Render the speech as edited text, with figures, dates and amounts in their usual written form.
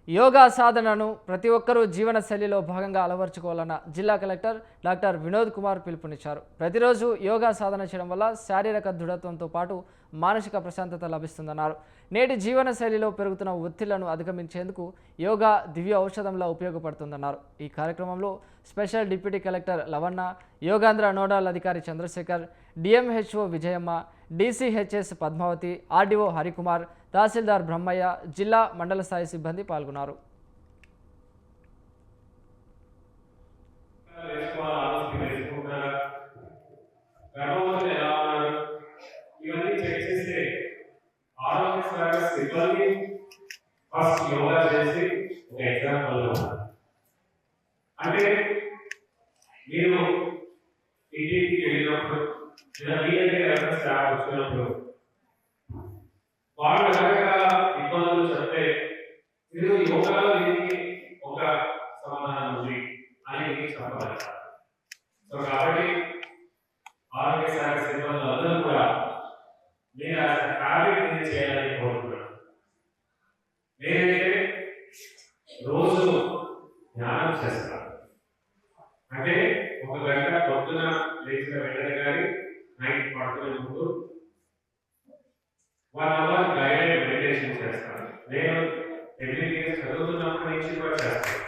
యోగా సాధనను ప్రతి ఒక్కరూ జీవనశైలిలో భాగంగా అలవర్చుకోవాలన్న జిల్లా కలెక్టర్ డాక్టర్ వినోద్ కుమార్ పిలుపునిచ్చారు. ప్రతిరోజు యోగా సాధన చేయడం వల్ల శారీరక దృఢత్వంతో పాటు మానసిక ప్రశాంతత లభిస్తుందన్నారు. నేటి జీవనశైలిలో పెరుగుతున్న ఒత్తిళ్లను అధిగమించేందుకు యోగా దివ్య ఔషధంలా ఉపయోగపడుతుందన్నారు. ఈ కార్యక్రమంలో special deputy collector Lavanna, Yogandhra nodal అధికారి Chandrasekhar, DMHO Vijayamma, DCHS Padmavati, RDO Harikumar, తహసీల్దార్ బ్రహ్మయ్య, జిల్లా మండల స్థాయి సిబ్బంది పాల్గొన్నారు. అంటే మీరు ఇంటికి వెళ్ళినప్పుడు స్టాఫ్ వచ్చినప్పుడు వాళ్ళు రకరకాల ఇబ్బందులు చెప్తే మీరు యోగాలో దీనికి ఒక సమాధానం ఉంది అని మీకు చెప్పగలుగుతారు. సో కాబట్టి ఆరోగ్య శాఖ సిబ్బంది అందరూ కూడా మీరు ఆ హ్యాబిట్ నేను చేయాలని కోరుతున్నాను. నేనైతే రోజు ధ్యానం చేస్తాను. అంటే ఒక గంట పొద్దున లేచిన వెంటనే కానీ నైట్ పడుకునే ముందు 1 అవర్ గైడెడ్ మెడిటేషన్ చేస్తాను. నేను MBBS చదువుతున్నప్పటి నుంచి కూడా చేస్తాను.